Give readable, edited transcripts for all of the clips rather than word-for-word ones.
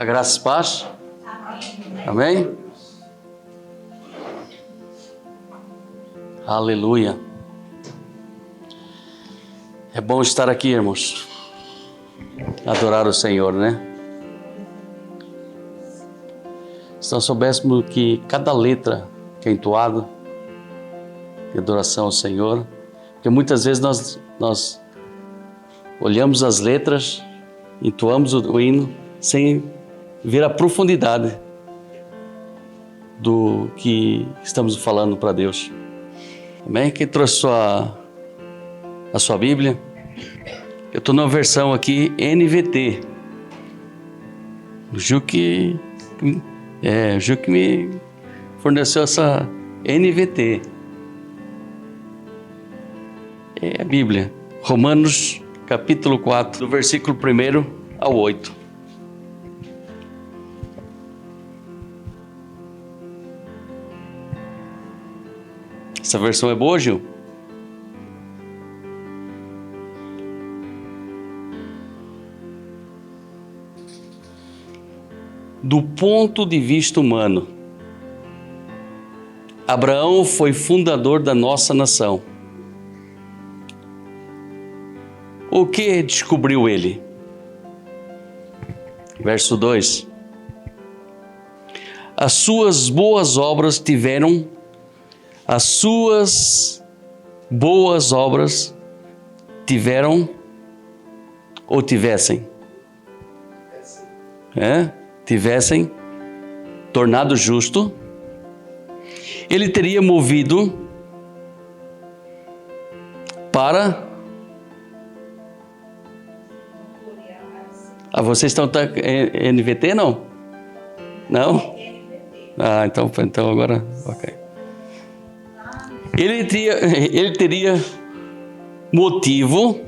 A graça e paz. Amém? Aleluia. É bom estar aqui, irmãos. Adorar o Senhor, né? Se nós soubéssemos que cada letra que é entoada de adoração ao Senhor, porque muitas vezes nós olhamos as letras, entoamos o hino sem ver a profundidade do que estamos falando para Deus. Amém? Quem trouxe a sua Bíblia? Eu estou numa versão aqui NVT. O Gil que me forneceu essa NVT. É a Bíblia. Romanos capítulo 4, do versículo 1 ao 8. Essa versão é boa, Gil? Do ponto de vista humano, Abraão foi fundador da nossa nação. O que descobriu ele? Verso 2. As suas boas obras tiveram ou tivessem? Tivessem tornado justo, ele teria movido para... vocês estão NVT, não? Não? Então agora, ok. Ele teria motivo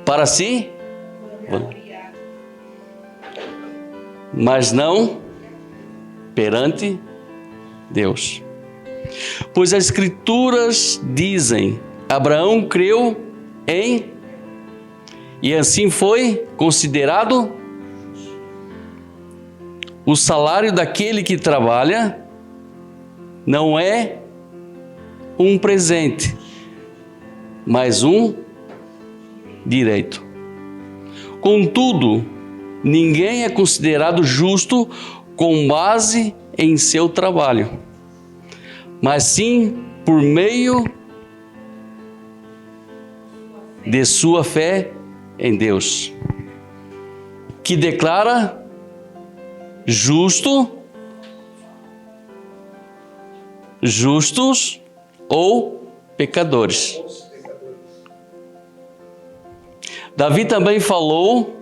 para si, mas não perante Deus. Pois as Escrituras dizem: Abraão creu em, e assim foi considerado o salário daquele que trabalha não é um presente, mas um direito. Contudo, ninguém é considerado justo com base em seu trabalho, mas sim por meio de sua fé em Deus, que declara justos ou pecadores. Davi também falou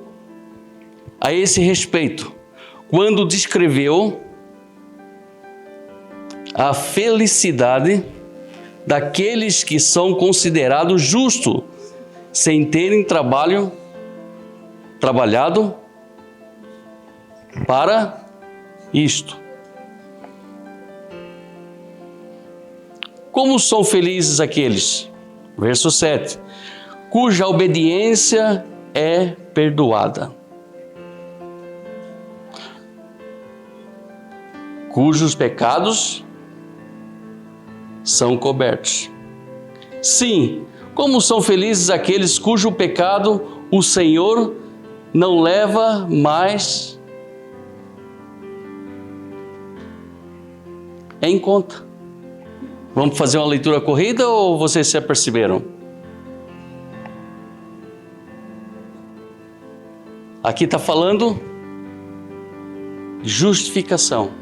a esse respeito, quando descreveu a felicidade daqueles que são considerados justos, sem terem trabalhado para isto. Como são felizes aqueles, verso 7, cuja obediência é perdoada, cujos pecados são cobertos. Sim, como são felizes aqueles cujo pecado o Senhor não leva mais em conta. Vamos fazer uma leitura corrida ou vocês se aperceberam? Aqui está falando de justificação.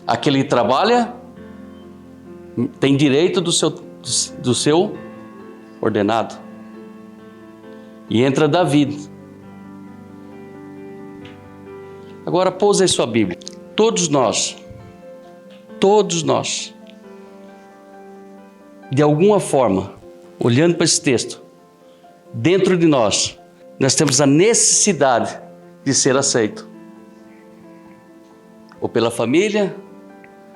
Aquele que trabalha tem direito do seu ordenado. E entra Davi. Agora pouse aí sua Bíblia. Todos nós, de alguma forma, olhando para esse texto, dentro de nós temos a necessidade de ser aceito. Ou pela família,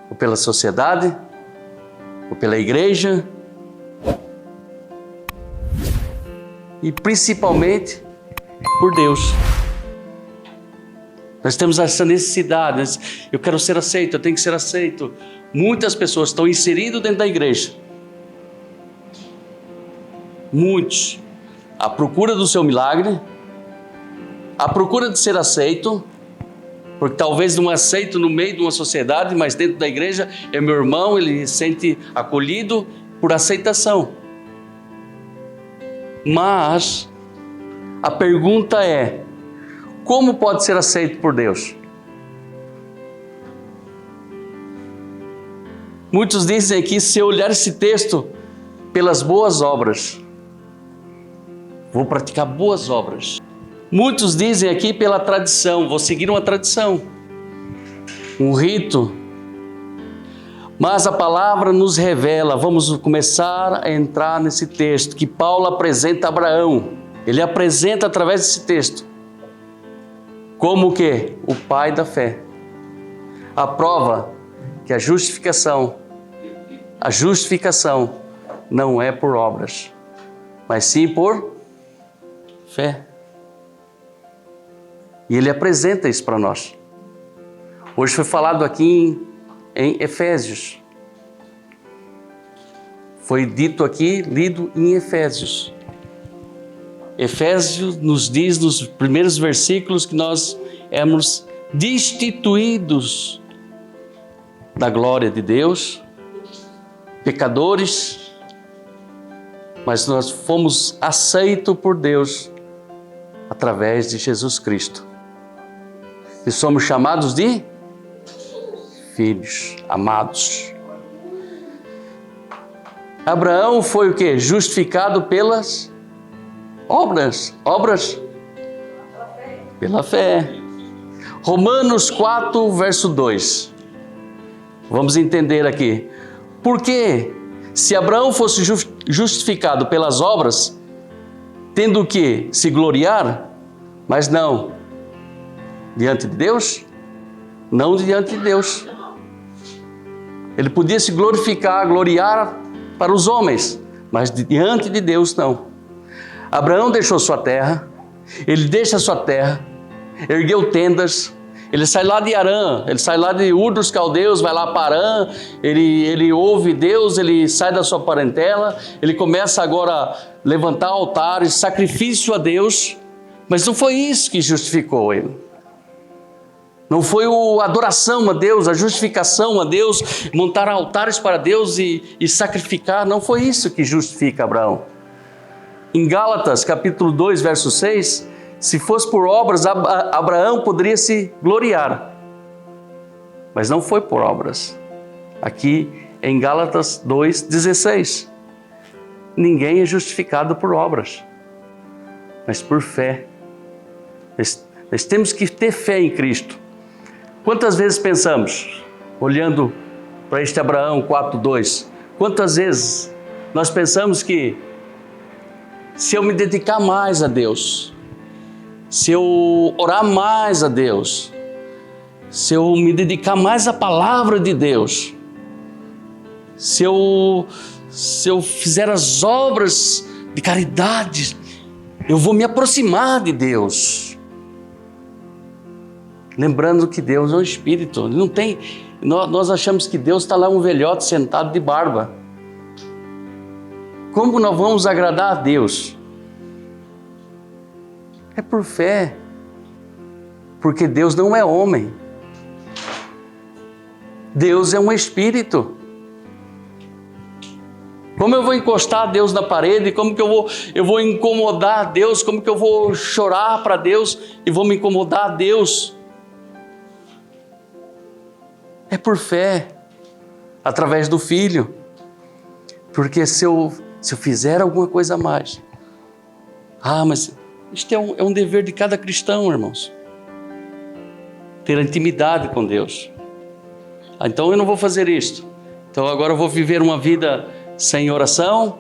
ou pela sociedade, ou pela igreja, e principalmente por Deus. Nós temos essa necessidade, eu quero ser aceito, eu tenho que ser aceito. Muitas pessoas estão inseridas dentro da igreja. Muitos. À procura do seu milagre, à procura de ser aceito, porque talvez não aceito no meio de uma sociedade, mas dentro da igreja é meu irmão, ele se sente acolhido por aceitação. Mas a pergunta é: como pode ser aceito por Deus? Muitos dizem aqui, se eu olhar esse texto pelas boas obras, vou praticar boas obras. Muitos dizem aqui pela tradição, vou seguir uma tradição, um rito. Mas a palavra nos revela, vamos começar a entrar nesse texto que Paulo apresenta a Abraão. Ele apresenta através desse texto como o quê? O pai da fé. A prova que a justificação não é por obras, mas sim por fé. E ele apresenta isso para nós. Hoje foi falado aqui em Efésios. Foi dito aqui, lido em Efésios. Efésios nos diz nos primeiros versículos que nós éramos destituídos da glória de Deus, pecadores, mas nós fomos aceitos por Deus através de Jesus Cristo. E somos chamados de filhos, amados. Abraão foi o quê? Justificado pelas obras. Obras? Pela fé. Romanos 4, verso 2. Vamos entender aqui. Porque se Abraão fosse justificado pelas obras, tendo que se gloriar, mas não diante de Deus, não diante de Deus. Ele podia se gloriar para os homens, mas diante de Deus não. Abraão deixou sua terra, ele deixa sua terra, ergueu tendas, ele sai lá de Harã, ele sai lá de Ur dos Caldeus, vai lá para Harã, ele ouve Deus, ele sai da sua parentela, ele começa agora a levantar altares, sacrifício a Deus, mas não foi isso que justificou ele. Não foi a adoração a Deus, a justificação a Deus, montar altares para Deus e sacrificar, não foi isso que justifica Abraão. Em Gálatas, capítulo 2, verso 6, se fosse por obras, Abraão poderia se gloriar. Mas não foi por obras. Aqui em Gálatas 2, 16. Ninguém é justificado por obras, mas por fé. Nós temos que ter fé em Cristo. Quantas vezes pensamos, olhando para este Abraão 4:2, quantas vezes nós pensamos que se eu me dedicar mais a Deus, se eu orar mais a Deus, se eu me dedicar mais à palavra de Deus, se eu fizer as obras de caridade, eu vou me aproximar de Deus. Lembrando que Deus é um espírito, não tem, nós achamos que Deus está lá um velhote sentado de barba. Como nós vamos agradar a Deus? É por fé, porque Deus não é homem, Deus é um espírito. Como eu vou encostar Deus na parede? Como que eu vou incomodar Deus? Como que eu vou chorar para Deus e vou me incomodar a Deus? É por fé, através do Filho. Porque se eu fizer alguma coisa a mais, mas isto é um dever de cada cristão, irmãos. Ter intimidade com Deus. Então eu não vou fazer isto. Então agora eu vou viver uma vida sem oração,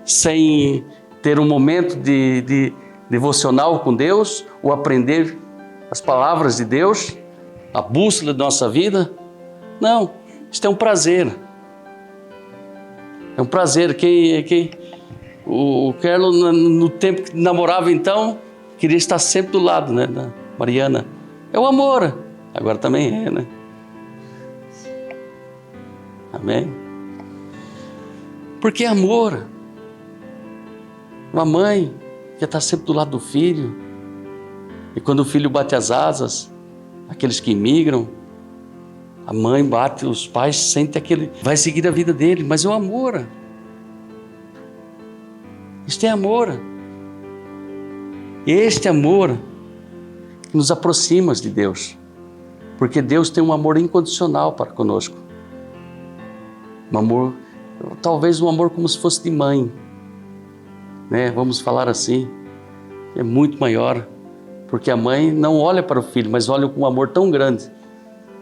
sem ter um momento de devocional com Deus, ou aprender as palavras de Deus, a bússola da nossa vida. Não, isto é um prazer. É um prazer. O Carlos, no tempo que namorava, então, queria estar sempre do lado, né, da Mariana. É o amor. Agora também é, né? Amém? Porque é amor. Uma mãe que está sempre do lado do filho. E quando o filho bate as asas, aqueles que imigram, a mãe bate, os pais sentem aquele... Vai seguir a vida dele, mas é o amor. Isto é amor. Este amor que nos aproxima de Deus. Porque Deus tem um amor incondicional para conosco. Um amor, talvez um amor como se fosse de mãe. Né? Vamos falar assim. É muito maior. Porque a mãe não olha para o filho, mas olha com um amor tão grande.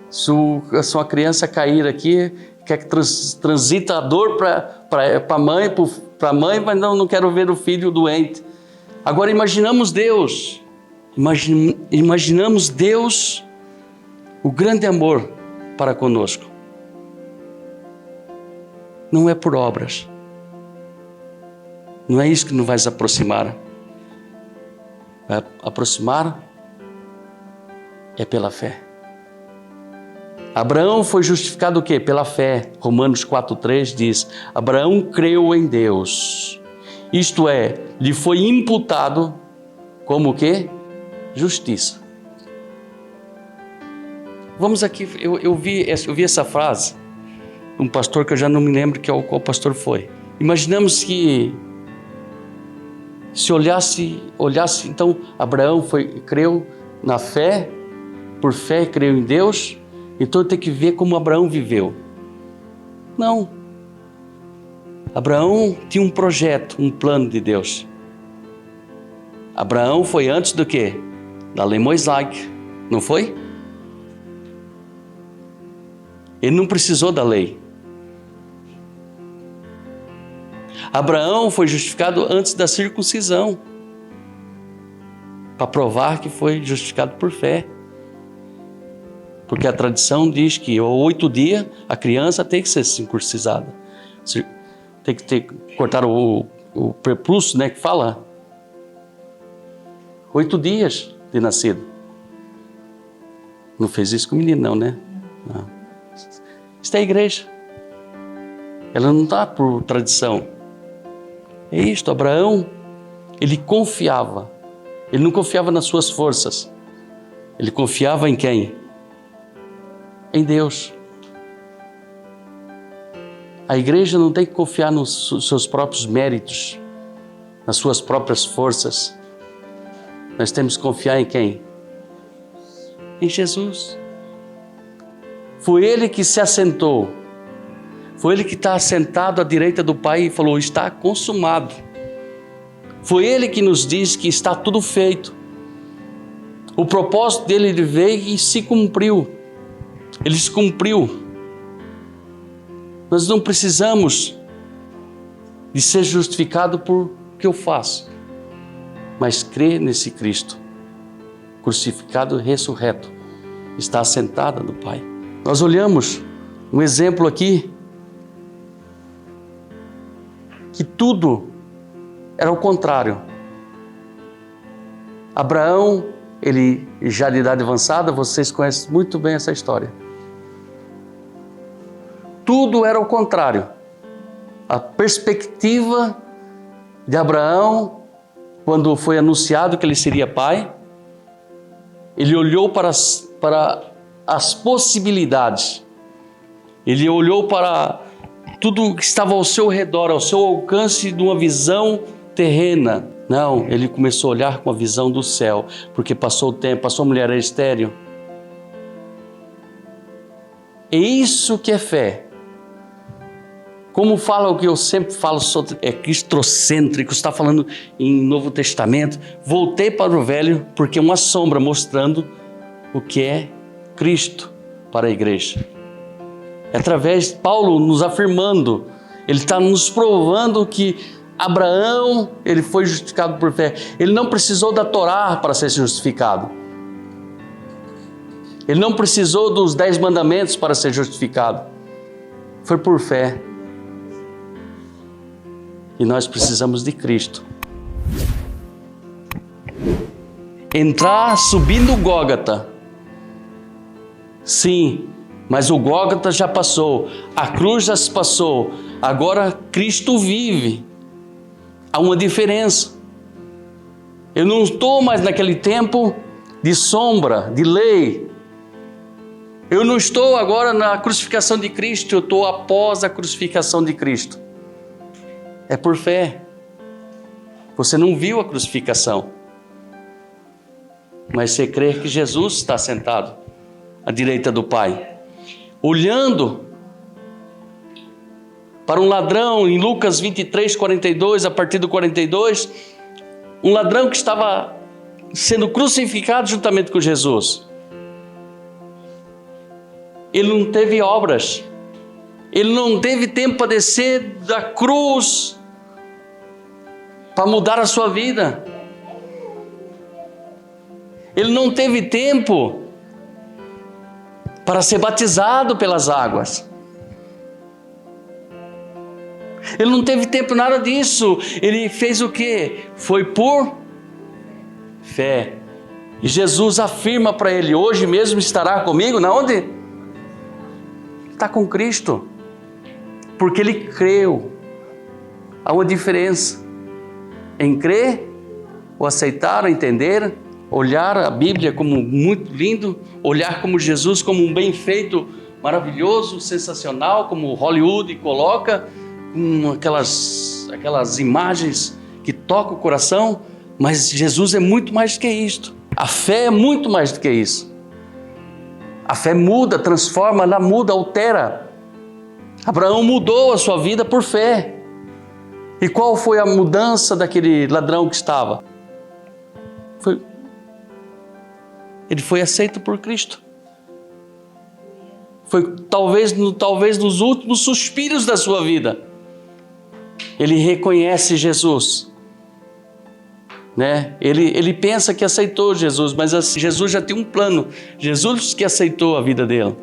Se uma criança cair aqui, quer que transita a dor para a mãe, mas não quero ver o filho doente. Agora imaginamos Deus. Imaginamos Deus, o grande amor para conosco. Não é por obras. Não é isso que nos vai aproximar. Vai aproximar é pela fé. Abraão foi justificado o quê? Pela fé. Romanos 4,3 diz: Abraão creu em Deus. Isto é, lhe foi imputado como o quê? Justiça. Vamos aqui, eu vi essa frase, um pastor que eu já não me lembro qual pastor foi. Imaginamos que se olhasse, então Abraão creu na fé, por fé creu em Deus, então tem que ver como Abraão viveu. Não. Abraão tinha um projeto, um plano de Deus. Abraão foi antes do quê? Da lei mosaica, não foi? Ele não precisou da lei. Abraão foi justificado antes da circuncisão, para provar que foi justificado por fé. Porque a tradição diz que aos 8 dias a criança tem que ser circuncisada. Tem que cortar o prepúcio, né, que fala. 8 dias de nascido. Não fez isso com o menino não, né? Não. Isso é a igreja. Ela não está por tradição. É isto, Abraão, ele confiava. Ele não confiava nas suas forças. Ele confiava em quem? Em Deus. A igreja não tem que confiar nos seus próprios méritos, nas suas próprias forças. Nós temos que confiar em quem? Em Jesus. Foi Ele que se assentou. Foi Ele que está assentado à direita do Pai e falou: está consumado. Foi Ele que nos diz que está tudo feito. O propósito dele, ele veio e se cumpriu. Ele se cumpriu. Nós não precisamos de ser justificado por o que eu faço, mas crer nesse Cristo, crucificado e ressurreto, está assentado no Pai. Nós olhamos um exemplo aqui, que tudo era o contrário. Abraão, ele já de idade avançada, vocês conhecem muito bem essa história. Tudo era o contrário. A perspectiva de Abraão, quando foi anunciado que ele seria pai, ele olhou para as possibilidades. Ele olhou para tudo que estava ao seu redor, ao seu alcance de uma visão terrena. Não, ele começou a olhar com a visão do céu, porque passou o tempo, passou a mulher estéril. É isso que é fé. Como fala o que eu sempre falo, é cristocêntrico, está falando em Novo Testamento. Voltei para o Velho porque é uma sombra mostrando o que é Cristo para a igreja. É através de Paulo nos afirmando, ele está nos provando que Abraão, ele foi justificado por fé. Ele não precisou da Torá para ser justificado. Ele não precisou dos 10 mandamentos para ser justificado. Foi por fé. E nós precisamos de Cristo. Entrar subindo o Gólgota, Sim, mas o Gólgota já passou, a cruz já se passou, agora Cristo vive. Há uma diferença. Eu não estou mais naquele tempo de sombra, de lei. Eu não estou agora na crucificação de Cristo, eu estou após a crucificação de Cristo. É por fé. Você não viu a crucificação, mas você crê que Jesus está sentado à direita do Pai, olhando para um ladrão em Lucas 23, 42, a partir do 42, um ladrão que estava sendo crucificado juntamente com Jesus. Ele não teve obras, ele não teve tempo para descer da cruz para mudar a sua vida. Ele não teve tempo para ser batizado pelas águas. Ele não teve tempo nada disso. Ele fez o quê? Foi por fé. E Jesus afirma para ele: hoje mesmo estará comigo, na onde? Está com Cristo. Porque ele creu. Há uma diferença em crer, ou aceitar, ou entender, olhar a Bíblia como muito lindo, olhar como Jesus como um bem feito, maravilhoso, sensacional, como Hollywood coloca, com aquelas imagens que tocam o coração, mas Jesus é muito mais do que isto. A fé é muito mais do que isso. A fé muda, transforma, ela muda, altera. Abraão mudou a sua vida por fé. E qual foi a mudança daquele ladrão que estava? Ele foi aceito por Cristo. Foi talvez nos últimos suspiros da sua vida. Ele reconhece Jesus. Né? Ele pensa que aceitou Jesus, mas Jesus já tem um plano. Jesus que aceitou a vida dele.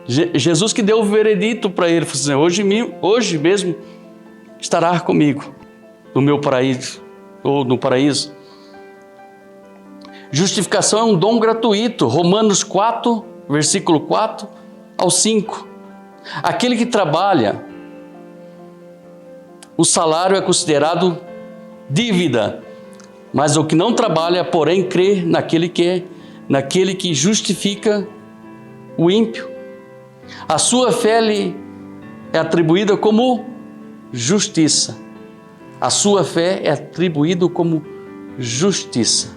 Jesus que deu o veredito para ele. Falou assim, hoje mesmo estará comigo no meu paraíso, ou no paraíso. Justificação é um dom gratuito. Romanos 4, versículo 4 ao 5. Aquele que trabalha, o salário é considerado dívida, mas o que não trabalha, porém, crê naquele que justifica o ímpio. A sua fé lhe é atribuída como justiça. A sua fé é atribuída como justiça.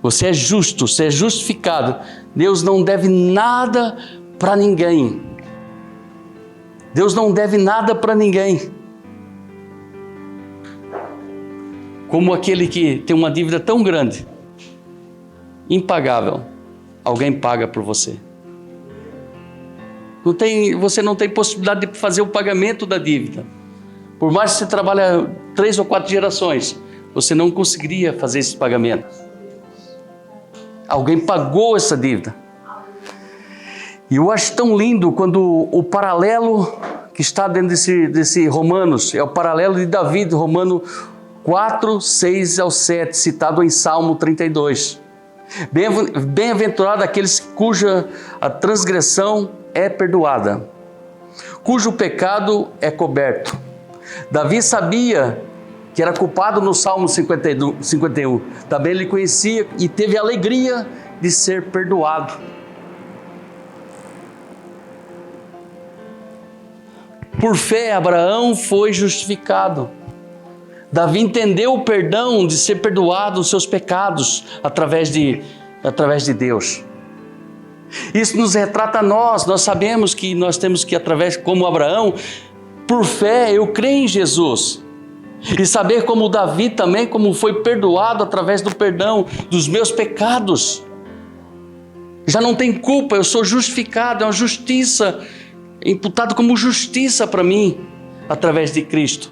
Você é justo, você é justificado. Deus não deve nada para ninguém. Deus não deve nada para ninguém. Como aquele que tem uma dívida tão grande, impagável, alguém paga por você. Você não tem possibilidade de fazer o pagamento da dívida. Por mais que você trabalhe 3 ou 4 gerações, você não conseguiria fazer esse pagamento. Alguém pagou essa dívida. E eu acho tão lindo quando o paralelo que está dentro desse Romanos, é o paralelo de Davi, Romano 4, 6 ao 7, citado em Salmo 32. Bem-aventurado aqueles cuja a transgressão é perdoada, cujo pecado é coberto. Davi sabia que era culpado no Salmo 51. Também ele conhecia e teve a alegria de ser perdoado. Por fé, Abraão foi justificado. Davi entendeu o perdão de ser perdoado os seus pecados através de Deus. Isso nos retrata a nós. Nós sabemos que nós temos que, como Abraão, por fé, eu creio em Jesus. E saber como Davi também, como foi perdoado através do perdão dos meus pecados. Já não tem culpa, eu sou justificado, é uma justiça, imputado como justiça para mim, através de Cristo.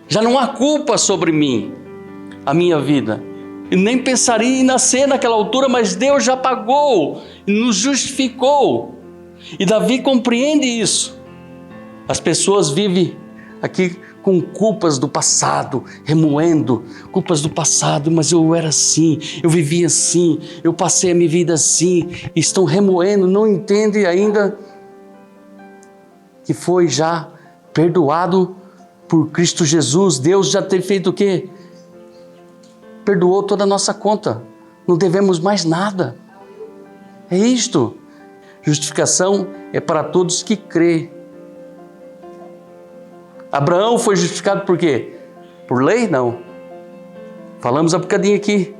Já não há culpa sobre mim, a minha vida. Eu nem pensaria em nascer naquela altura, mas Deus já pagou, nos justificou. E Davi compreende isso. As pessoas vivem aqui com culpas do passado, remoendo culpas do passado, mas eu era assim, eu vivia assim, eu passei a minha vida assim, estão remoendo, não entendem ainda que foi já perdoado por Cristo Jesus. Deus já tem feito o quê? Perdoou toda a nossa conta, não devemos mais nada. É isto. Justificação é para todos que crê. Abraão foi justificado por quê? Por lei? Não. Falamos há bocadinho aqui.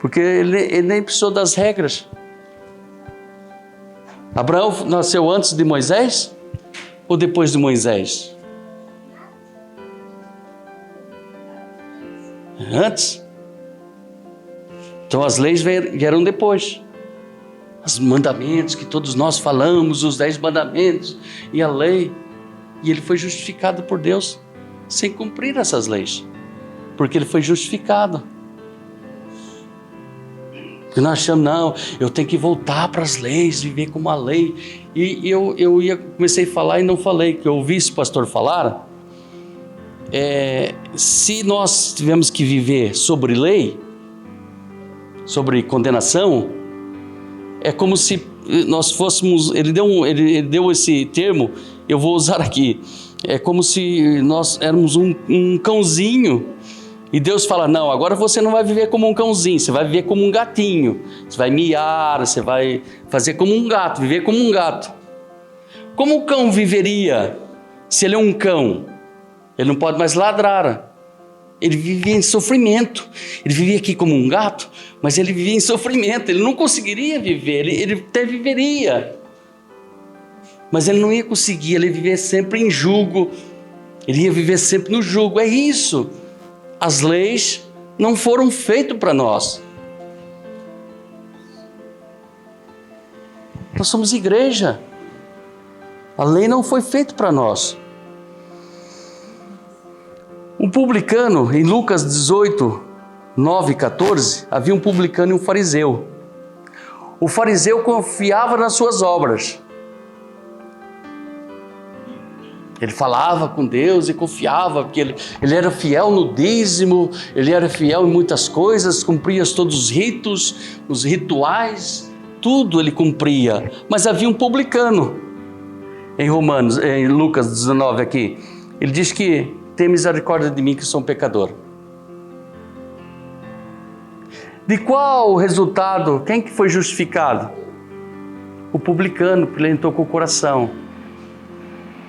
Porque ele nem precisou das regras. Abraão nasceu antes de Moisés ou depois de Moisés? Antes. Então as leis vieram depois. Os mandamentos que todos nós falamos, os 10 mandamentos e a lei. E ele foi justificado por Deus sem cumprir essas leis. Porque ele foi justificado. Porque nós achamos, não, eu tenho que voltar para as leis, viver como a lei. E eu comecei a falar e não falei, que eu ouvi esse pastor falar. Se nós tivermos que viver sobre lei, sobre condenação, é como se nós fôssemos, ele deu esse termo, eu vou usar aqui, é como se nós éramos um cãozinho, e Deus fala, não, agora você não vai viver como um cãozinho, você vai viver como um gatinho, você vai miar, você vai fazer como um gato, viver como um gato. Como o cão viveria se ele é um cão? Ele não pode mais ladrar. Ele vivia em sofrimento. Ele vivia aqui como um gato, mas ele vivia em sofrimento. Ele não conseguiria viver. Ele até viveria, mas ele não ia conseguir. Ele ia viver sempre em jugo. Ele ia viver sempre no jugo. É isso. As leis não foram feitas para nós. Nós somos igreja. A lei não foi feita para nós. Um publicano, em Lucas 18, 9 e 14, havia um publicano e um fariseu. O fariseu confiava nas suas obras. Ele falava com Deus e confiava, porque ele era fiel no dízimo, ele era fiel em muitas coisas, cumpria todos os ritos, os rituais, tudo ele cumpria. Mas havia um publicano, em Lucas 19 aqui, ele diz que tem misericórdia de mim que sou um pecador. De qual o resultado? Quem que foi justificado? O publicano, porque ele entrou com o coração.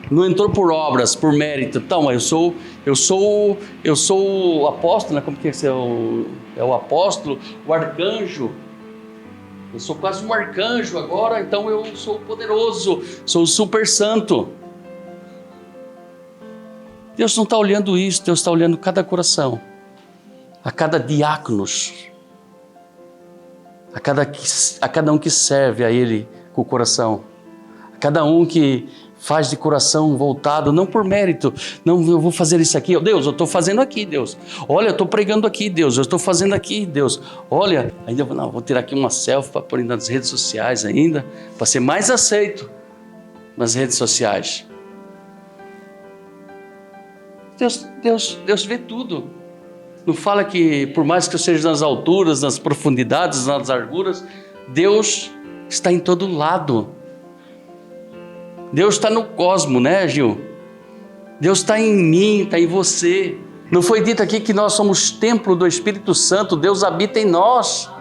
Não entrou por obras, por mérito. Então, eu sou o apóstolo, né? Como que é o apóstolo, o arcanjo. Eu sou quase um arcanjo agora, então eu sou poderoso, sou o super santo. Deus não está olhando isso, Deus está olhando cada coração, a cada diáconos, a cada um que serve a Ele com o coração, a cada um que faz de coração voltado, não por mérito, não, eu vou fazer isso aqui, Deus, eu estou fazendo aqui, Deus, olha, eu estou pregando aqui, Deus, eu estou fazendo aqui, Deus, olha, ainda vou tirar aqui uma selfie para pôr nas redes sociais ainda, para ser mais aceito nas redes sociais. Deus vê tudo. Não fala que por mais que eu seja nas alturas, nas profundidades, nas larguras, Deus está em todo lado. Deus está no cosmos, né, Gil? Deus está em mim, está em você. Não foi dito aqui que nós somos templo do Espírito Santo, Deus habita em nós.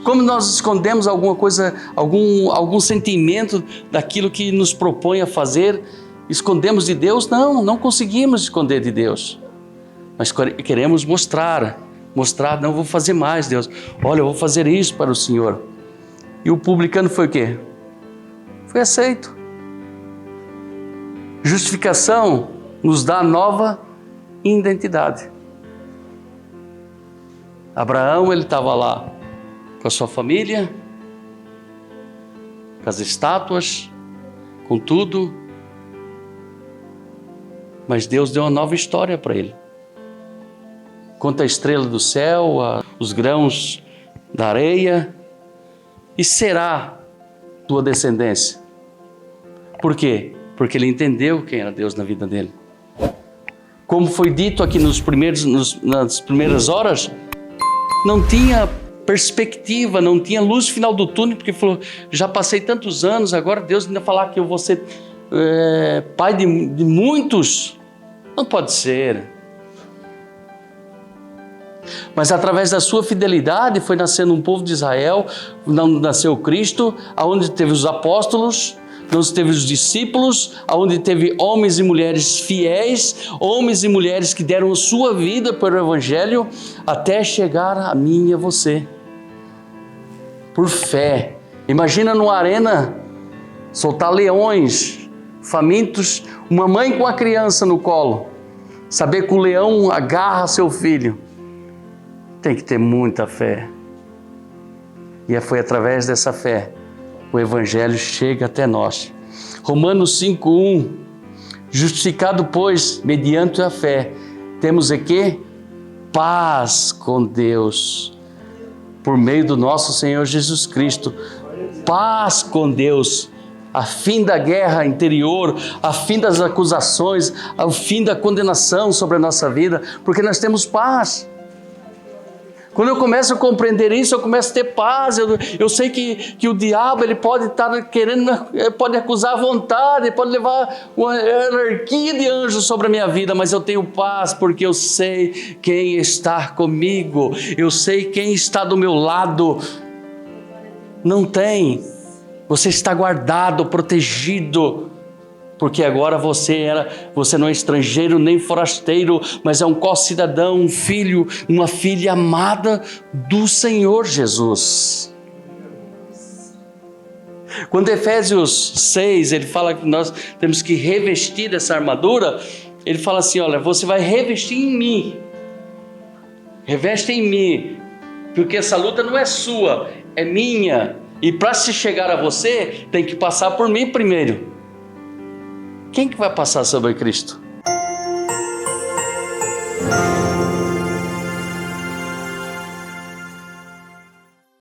Como nós escondemos alguma coisa, algum sentimento daquilo que nos propõe a fazer, escondemos de Deus? Não conseguimos esconder de Deus. Mas queremos mostrar, não vou fazer mais, Deus. Olha, eu vou fazer isso para o Senhor. E o publicano foi o quê? Foi aceito. Justificação nos dá nova identidade. Abraão, ele estava lá com a sua família, com as estátuas, com tudo. Mas Deus deu uma nova história para ele. Conta a estrela do céu, os grãos da areia, e será tua descendência. Por quê? Porque ele entendeu quem era Deus na vida dele. como foi dito aqui nas primeiras horas, não tinha perspectiva, não tinha luz final do túnel, porque falou, já passei tantos anos, agora Deus ainda falar que eu vou ser pai de muitos, não pode ser. Mas através da sua fidelidade foi nascendo um povo de Israel, nasceu Cristo, aonde teve os apóstolos, onde teve os discípulos, aonde teve homens e mulheres fiéis, homens e mulheres que deram sua vida pelo Evangelho, até chegar a mim e a você. Por fé. Imagina numa arena, soltar leões famintos, uma mãe com a criança no colo, saber que o leão agarra seu filho. Tem que ter muita fé. E foi através dessa fé o Evangelho chega até nós. Romanos 5:1, justificado, pois, mediante a fé, temos aqui paz com Deus, por meio do nosso Senhor Jesus Cristo. Paz com Deus, a fim da guerra interior, a fim das acusações, ao fim da condenação sobre a nossa vida, porque nós temos paz. Quando eu começo a compreender isso, eu começo a ter paz. Eu sei que o diabo ele pode estar querendo, pode acusar à vontade, pode levar uma anarquia de anjos sobre a minha vida, mas eu tenho paz porque eu sei quem está comigo, eu sei quem está do meu lado. Não tem, você está guardado, protegido, porque agora você não é estrangeiro nem forasteiro, mas é um co-cidadão, um filho, uma filha amada do Senhor Jesus. Quando Efésios 6, ele fala que nós temos que revestir dessa armadura, ele fala assim, olha, você vai revestir em mim, reveste em mim, porque essa luta não é sua, é minha, e para se chegar a você, tem que passar por mim primeiro. Quem que vai passar sobre Cristo?